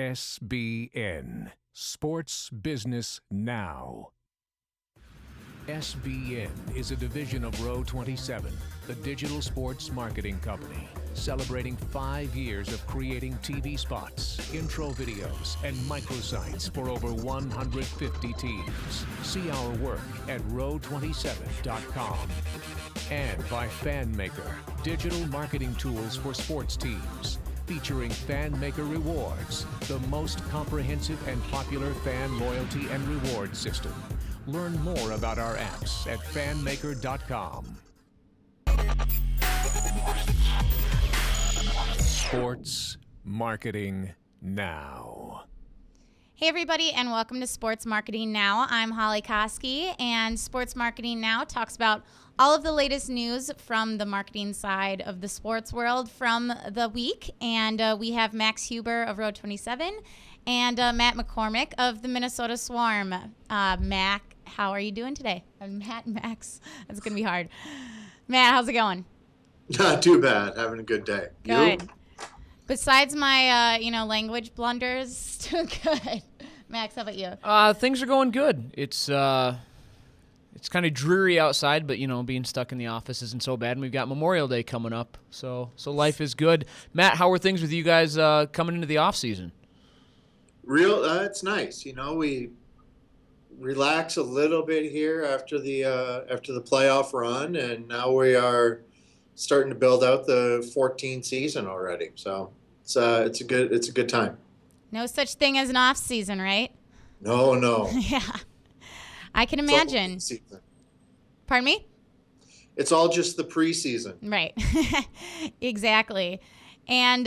SBN, Sports Business Now. SBN is a division of Row 27, the digital sports marketing company, celebrating 5 years of creating TV spots, intro videos, and microsites for over 150 teams. See our work at row27.com. And by FanMaker, digital marketing tools for sports teams, featuring FanMaker Rewards, the most comprehensive and popular fan loyalty and reward system. Learn more about our apps at fanmaker.com. Sports Marketing Now. Hey everybody, and welcome to Sports Marketing Now. I'm Holly Koski, and Sports Marketing Now talks about all of the latest news from the marketing side of the sports world from the week. And we have Max Huber of Row 27 and Matt McCormack of the Minnesota Swarm. Mac, how are you doing today? Matt and Max. That's going to be hard. Matt, how's it going? Not too bad. Having a good day. Good. You? Besides my, language blunders, doing good. Max, how about you? Things are going good. It's kind of dreary outside, but being stuck in the office isn't so bad. And we've got Memorial Day coming up, so life is good. Matt, how are things with you guys coming into the off season? It's nice. We relax a little bit here after the playoff run, and now we are starting to build out the 14th season already. So it's a good time. No such thing as an off season, right? No. Yeah, I can imagine. Pardon me? It's all just the preseason. Right. Exactly. And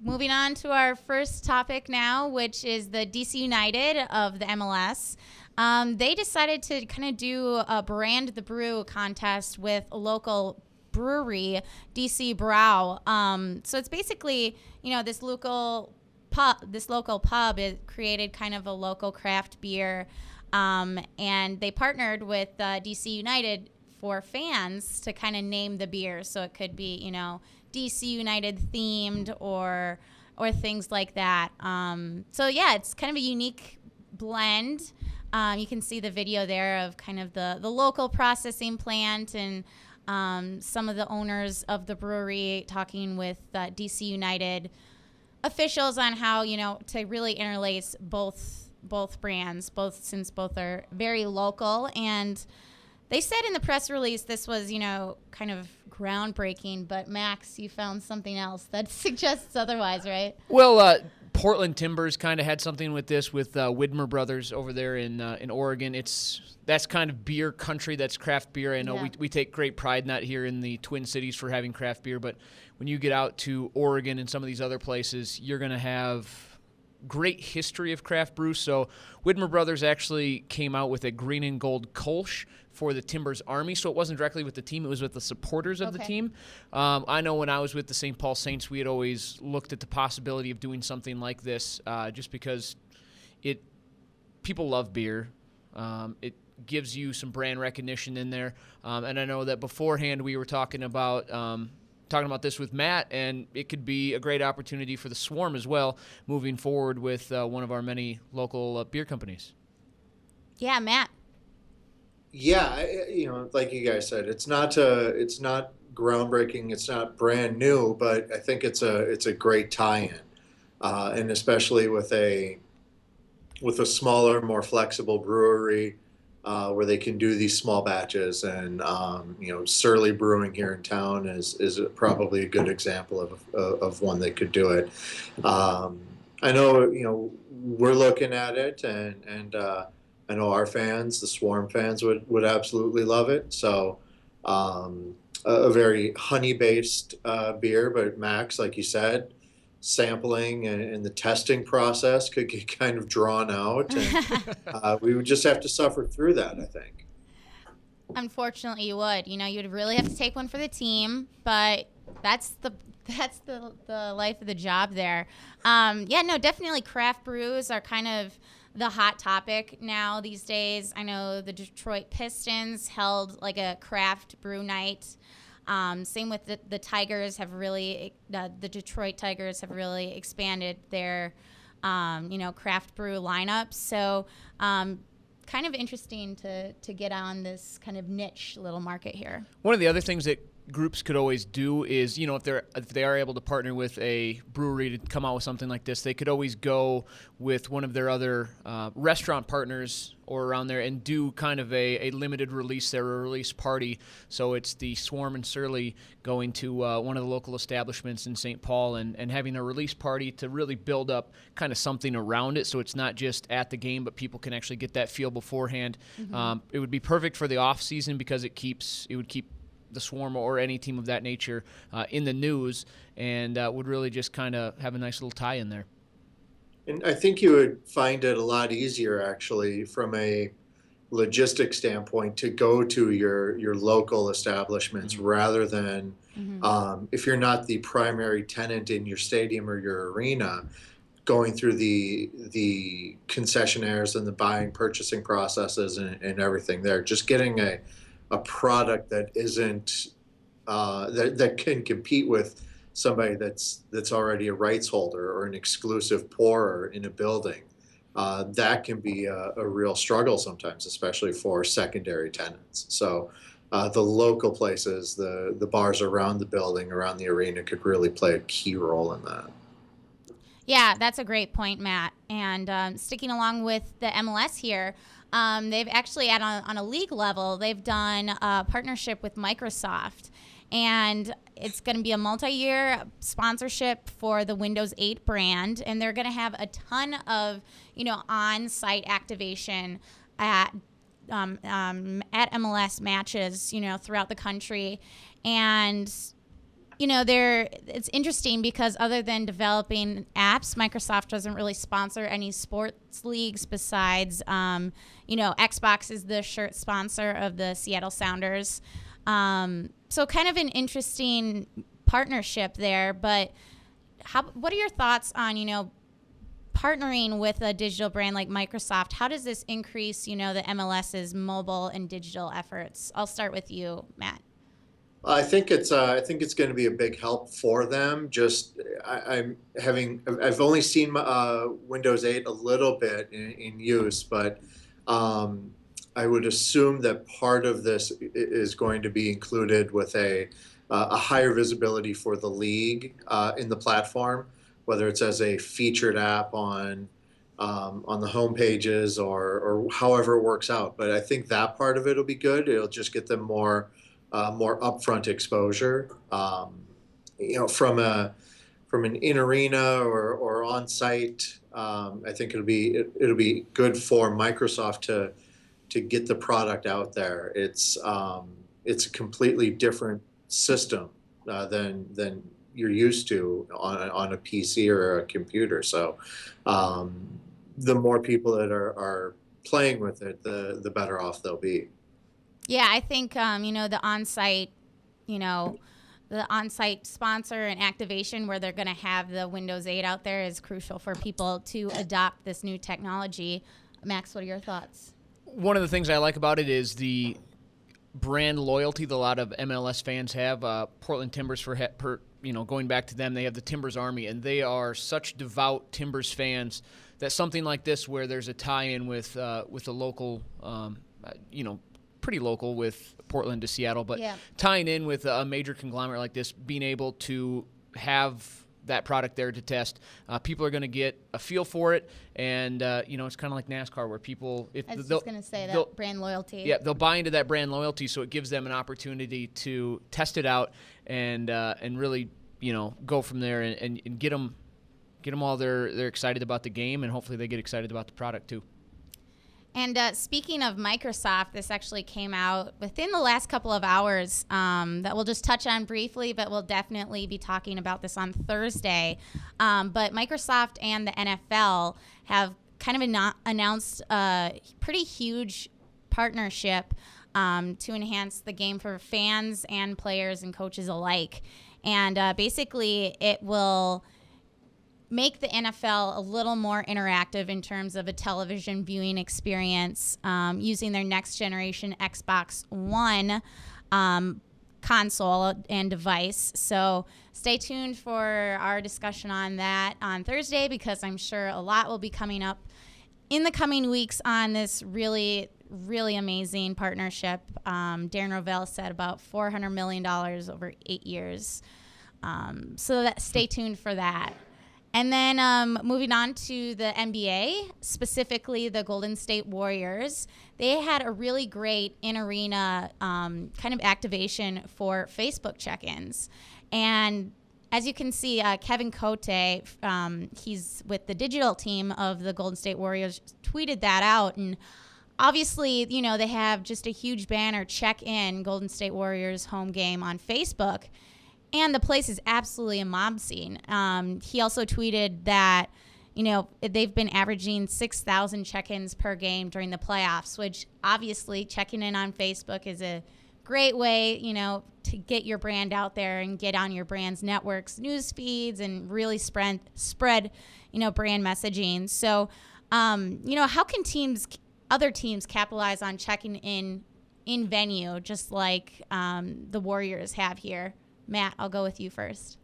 moving on to our first topic now, which is the DC United of the MLS. They decided to kind of do a Brand the Brew contest with a local brewery, DC Brew. So it's basically, this local pub it created kind of a local craft beer, and they partnered with DC United for fans to kind of name the beer. So it could be, DC United themed or things like that. So yeah, it's kind of a unique blend. You can see the video there of kind of the local processing plant and some of the owners of the brewery talking with DC United officials on how, to really interlace both brands, since both are very local. And they said in the press release this was, kind of groundbreaking, but Max, you found something else that suggests otherwise, right? Well, Portland Timbers kind of had something with this with Widmer Brothers over there in Oregon. That's kind of beer country. That's craft beer. I know we take great pride in that here in the Twin Cities for having craft beer, but when you get out to Oregon and some of these other places, you're going to have great history of craft brew. So Widmer Brothers actually came out with a green and gold Kolsch for the Timbers Army. So it wasn't directly with the team, it was with the supporters of the team. I know when I was with the St. Paul Saints, we had always looked at the possibility of doing something like this just because people love beer. It gives you some brand recognition in there. And I know that beforehand we were talking about this with Matt, and it could be a great opportunity for the Swarm as well, moving forward with one of our many local beer companies. Yeah, Matt. Yeah, like you guys said, it's not groundbreaking, it's not brand new, but I think it's a great tie-in, and especially with a smaller, more flexible brewery. Where they can do these small batches, and Surly Brewing here in town is probably a good example of one that could do it. I know we're looking at it, and I know our fans, the Swarm fans, would absolutely love it. So a very honey-based beer, but Max, like you said, sampling and the testing process could get kind of drawn out, and we would just have to suffer through that, I think. Unfortunately, you would. You'd really have to take one for the team, but that's the life of the job there. Definitely craft brews are kind of the hot topic now these days. I know the Detroit Pistons held like a craft brew night. Same with the Tigers have really, the Detroit Tigers have really expanded their craft brew lineups. So kind of interesting to get on this kind of niche little market here. One of the other things that groups could always do is, if they are able to partner with a brewery to come out with something like this, they could always go with one of their other restaurant partners or around there and do kind of a limited release there, a release party. So it's the Swarm and Surly going to one of the local establishments in St. Paul and having a release party to really build up kind of something around it, so it's not just at the game, but people can actually get that feel beforehand. Mm-hmm. It would be perfect for the off season because it would keep the Swarm or any team of that nature in the news, and would really just kind of have a nice little tie in there. And I think you would find it a lot easier, actually, from a logistic standpoint, to go to your local establishments mm-hmm. rather than mm-hmm. If you're not the primary tenant in your stadium or your arena, going through the concessionaires and the buying, purchasing processes and everything there. Just getting a product that isn't that can compete with somebody that's already a rights holder or an exclusive pourer in a building, that can be a real struggle sometimes, especially for secondary tenants. So the local places, the bars around the building, around the arena, could really play a key role in that. Yeah, that's a great point, Matt. And sticking along with the MLS here, they've actually, on a league level, they've done a partnership with Microsoft. And it's going to be a multi-year sponsorship for the Windows 8 brand. And they're going to have a ton of, on-site activation at MLS matches, throughout the country. And it's interesting because other than developing apps, Microsoft doesn't really sponsor any sports leagues besides, Xbox is the shirt sponsor of the Seattle Sounders. So kind of an interesting partnership there. But what are your thoughts on, partnering with a digital brand like Microsoft? How does this increase, the MLS's mobile and digital efforts? I'll start with you, Matt. I think it's going to be a big help for them. I've only seen Windows 8 a little bit in use, but I would assume that part of this is going to be included with a higher visibility for the league in the platform, whether it's as a featured app on the home pages or however it works out. But I think that part of it will be good. It'll just get them more upfront exposure, from an in-arena or on-site. I think it'll be good for Microsoft to get the product out there. It's a completely different system than you're used to on a PC or a computer. So the more people that are playing with it, the better off they'll be. Yeah, I think the on-site sponsor and activation where they're going to have the Windows 8 out there is crucial for people to adopt this new technology. Max, what are your thoughts? One of the things I like about it is the brand loyalty that a lot of MLS fans have. Portland Timbers, going back to them, they have the Timbers Army, and they are such devout Timbers fans that something like this, where there's a tie-in with a local, pretty local with Portland to Seattle, but tying in with a major conglomerate like this, being able to have that product there to test, people are going to get a feel for it, and it's kind of like NASCAR, where people, I was just going to say that brand loyalty. Yeah, they'll buy into that brand loyalty, so it gives them an opportunity to test it out and really go from there and get them all they're excited about the game, and hopefully they get excited about the product too. And speaking of Microsoft, this actually came out within the last couple of hours that we'll just touch on briefly, but we'll definitely be talking about this on Thursday. But Microsoft and the NFL have kind of announced a pretty huge partnership to enhance the game for fans and players and coaches alike. And basically it will make the NFL a little more interactive in terms of a television viewing experience using their next generation Xbox One. console and device. So stay tuned for our discussion on that on Thursday, because I'm sure a lot will be coming up in the coming weeks on this really, really amazing partnership. Darren Rovell said about $400 million over 8 years. So stay tuned for that. And then moving on to the NBA, specifically the Golden State Warriors, they had a really great in-arena kind of activation for Facebook check-ins. And as you can see, Kevin Cote, he's with the digital team of the Golden State Warriors, tweeted that out. And obviously, you know, they have just a huge banner, check-in Golden State Warriors home game on Facebook. And the place is absolutely a mob scene. He also tweeted that, you know, they've been averaging 6,000 check-ins per game during the playoffs, which obviously checking in on Facebook is a great way, you know, to get your brand out there and get on your brand's networks, news feeds, and really spread, you know, brand messaging. So, you know, how can other teams capitalize on checking in venue, just like the Warriors have here? Matt, I'll go with you first.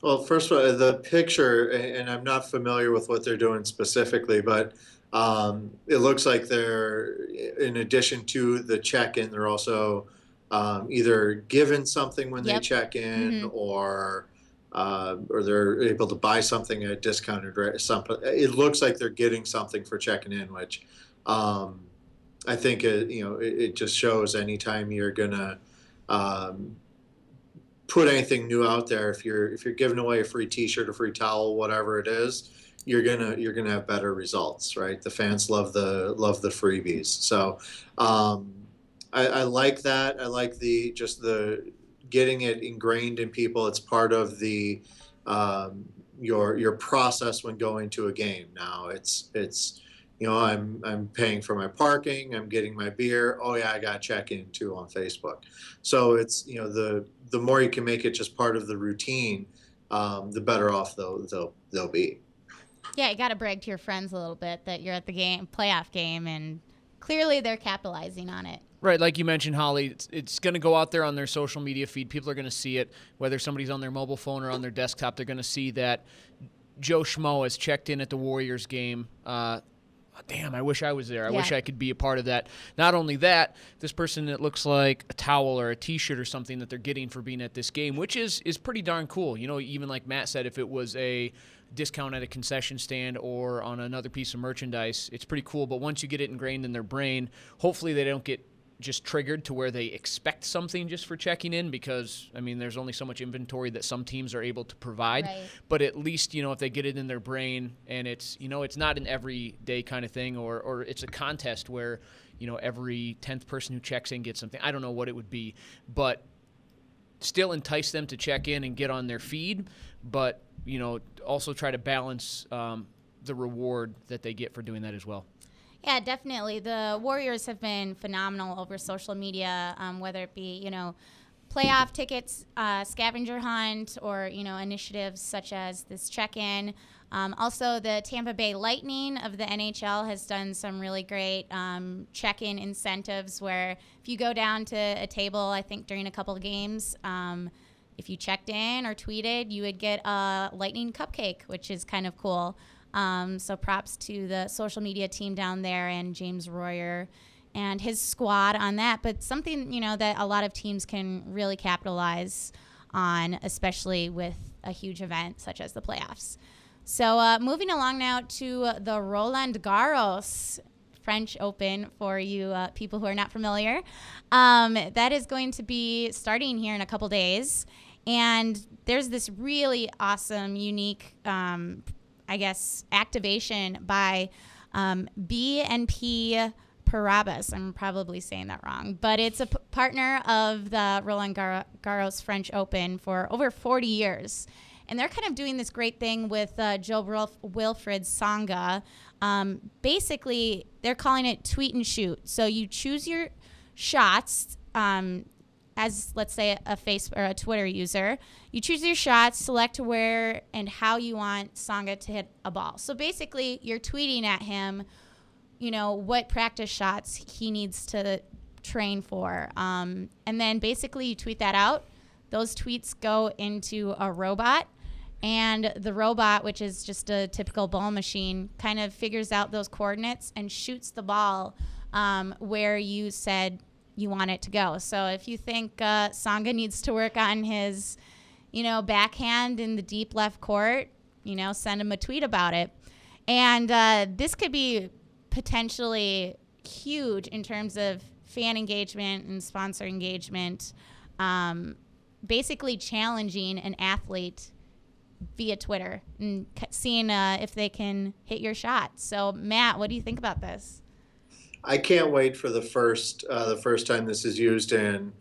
Well, first of all, the picture, and I'm not familiar with what they're doing specifically, but it looks like they're, in addition to the check-in, they're also either given something when they check in, or they're able to buy something at a discounted rate. It looks like they're getting something for checking in, which I think it just shows anytime you're gonna put anything new out there, if you're giving away a free T-shirt, a free towel, whatever it is, you're gonna have better results, right? The fans love the freebies. So I like that. I like the getting it ingrained in people. It's part of the your process when going to a game. Now it's you know, I'm paying for my parking, I'm getting my beer. Oh yeah, I got to check in too on Facebook. So it's, you know, the more you can make it just part of the routine, the better off they'll be. Yeah, you got to brag to your friends a little bit that you're at the playoff game, and clearly they're capitalizing on it. Right, like you mentioned, Holly, it's going to go out there on their social media feed. People are going to see it, whether somebody's on their mobile phone or on their desktop. They're going to see that Joe Schmo has checked in at the Warriors game. Damn, I wish I was there. I wish I could be a part of that. Not only that, this person, it looks like a towel or a T-shirt or something that they're getting for being at this game, which is pretty darn cool. You know, even like Matt said, if it was a discount at a concession stand or on another piece of merchandise, it's pretty cool. But once you get it ingrained in their brain, hopefully they don't get just triggered to where they expect something just for checking in, because I mean there's only so much inventory that some teams are able to provide. Right. But at least, you know, if they get it in their brain and it's, you know, it's not an everyday kind of thing, or it's a contest where, you know, every 10th person who checks in gets something. I don't know what it would be, but still entice them to check in and get on their feed, but, you know, also try to balance the reward that they get for doing that as well. Yeah, definitely. The Warriors have been phenomenal over social media, whether it be, you know, playoff tickets, scavenger hunt, or, you know, initiatives such as this check-in. Also, the Tampa Bay Lightning of the NHL has done some really great check-in incentives where if you go down to a table, I think during a couple of games, if you checked in or tweeted, you would get a Lightning cupcake, which is kind of cool. So props to the social media team down there and James Royer and his squad on that. But something, you know, that a lot of teams can really capitalize on, especially with a huge event such as the playoffs. So moving along now to the Roland Garros French Open for you people who are not familiar. That is going to be starting here in a couple days. And there's this really awesome, unique I guess, activation by BNP Paribas. I'm probably saying that wrong, but it's a partner of the Roland Garros French Open for over 40 years. And they're kind of doing this great thing with Wilfried-Tsonga. Basically, they're calling it tweet and shoot. So you choose your shots as, let's say, a Facebook or a Twitter user. You choose your shots, select where and how you want Tsonga to hit a ball. So basically, you're tweeting at him, you know, what practice shots he needs to train for. And then basically you tweet that out. Those tweets go into a robot, and the robot, which is just a typical ball machine, kind of figures out those coordinates and shoots the ball where you said you want it to go. So if you think Tsonga needs to work on his, backhand in the deep left court, send him a tweet about it. And this could be potentially huge in terms of fan engagement and sponsor engagement. Basically challenging an athlete via Twitter and seeing if they can hit your shot. So, Matt, what do you think about this? I can't wait for the first time this is used in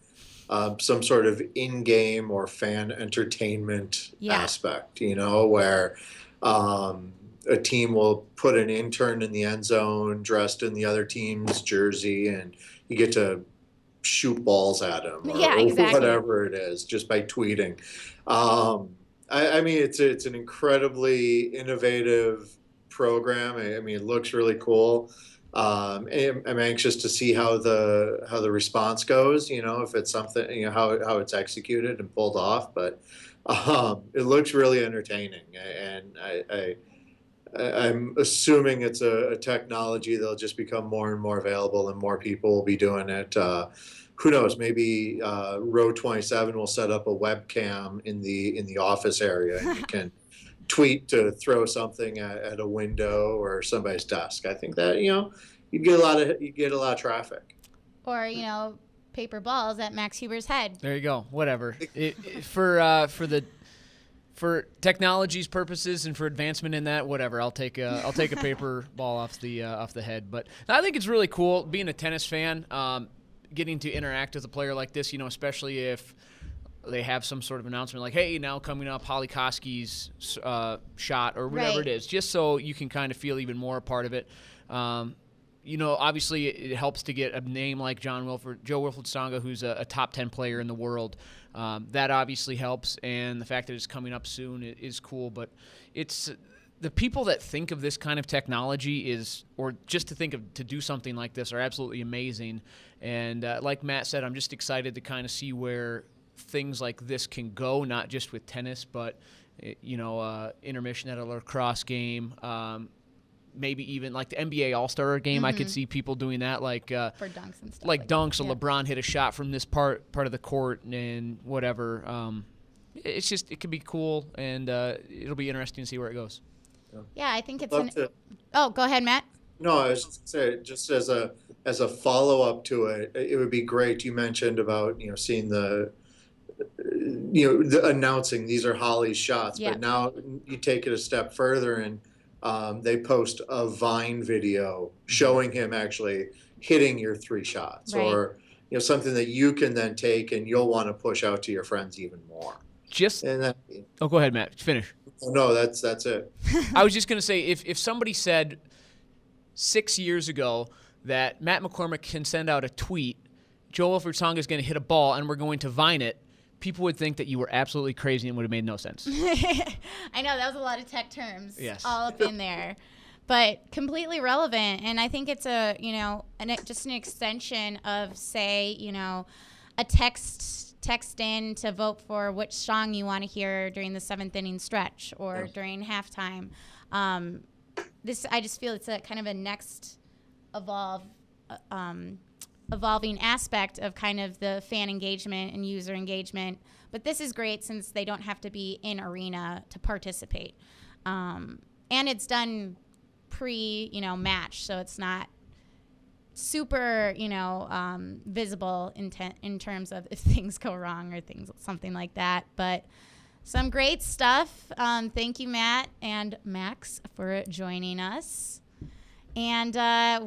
some sort of in-game or fan entertainment aspect, where a team will put an intern in the end zone dressed in the other team's jersey, and you get to shoot balls at him or whatever it is just by tweeting. I mean, it's an incredibly innovative program. I mean, it looks really cool. I'm anxious to see how the response goes, if it's something, how it's executed and pulled off, but it looks really entertaining, and I'm assuming it's a technology that'll just become more and more available and more people will be doing it. Who knows? Maybe row 27 will set up a webcam in the office area, and you can tweet to throw something at a window or somebody's desk. I think that you get a lot of traffic. Or paper balls at Max Huber's head. There you go. Whatever. For technology's purposes and for advancement in that, whatever. I'll take a paper ball off the head. But I think it's really cool being a tennis fan, getting to interact with a player like this. Especially if they have some sort of announcement like, "Hey, now coming up, Holly Koski's shot," or whatever it is, just so you can kind of feel even more a part of it. Obviously it helps to get a name like Joe Wilfried-Tsonga, who's a top 10 player in the world. That obviously helps, and the fact that it's coming up soon is cool. But it's the people that think of this kind of technology or just to do something like this are absolutely amazing. And like Matt said, I'm just excited to kind of see where things like this can go, not just with tennis, but intermission at a lacrosse game. Maybe even like the NBA All-Star game, I could see people doing that, like for dunks and stuff. Like dunks, so LeBron hit a shot from this part of the court and whatever. It's just, it could be cool, and it'll be interesting to see where it goes. Yeah, I think it's Oh, go ahead, Matt. No, I was just saying, just as a follow-up to it, it would be great. You mentioned about seeing the announcing these are Holly's shots, but now you take it a step further and. They post a Vine video showing him actually hitting your 3 shots, or something that you can then take and you'll want to push out to your friends even more. Go ahead, Matt. Finish. No, that's it. I was just going to say, if somebody said 6 years ago that Matt McCormack can send out a tweet, Joe Wilfried-Tsonga is going to hit a ball and we're going to Vine it, people would think that you were absolutely crazy and would have made no sense. I know, that was a lot of tech terms all up in there, but completely relevant. And I think it's just an extension of, say, a text in to vote for which song you want to hear during the 7th inning stretch or during halftime. I just feel it's a kind of a next evolving aspect of kind of the fan engagement and user engagement. But this is great since they don't have to be in arena to participate. And it's done match, so it's not super, visible in terms of if things go wrong or something like that. But some great stuff. Thank you, Matt and Max, for joining us. And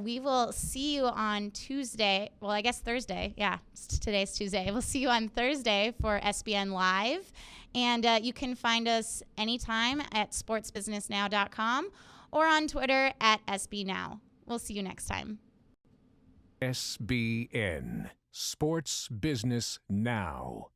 we will see you on Tuesday. Well, I guess Thursday. Yeah, today's Tuesday. We'll see you on Thursday for SBN Live. And you can find us anytime at sportsbusinessnow.com or on Twitter at SBNow. We'll see you next time. SBN, Sports Business Now.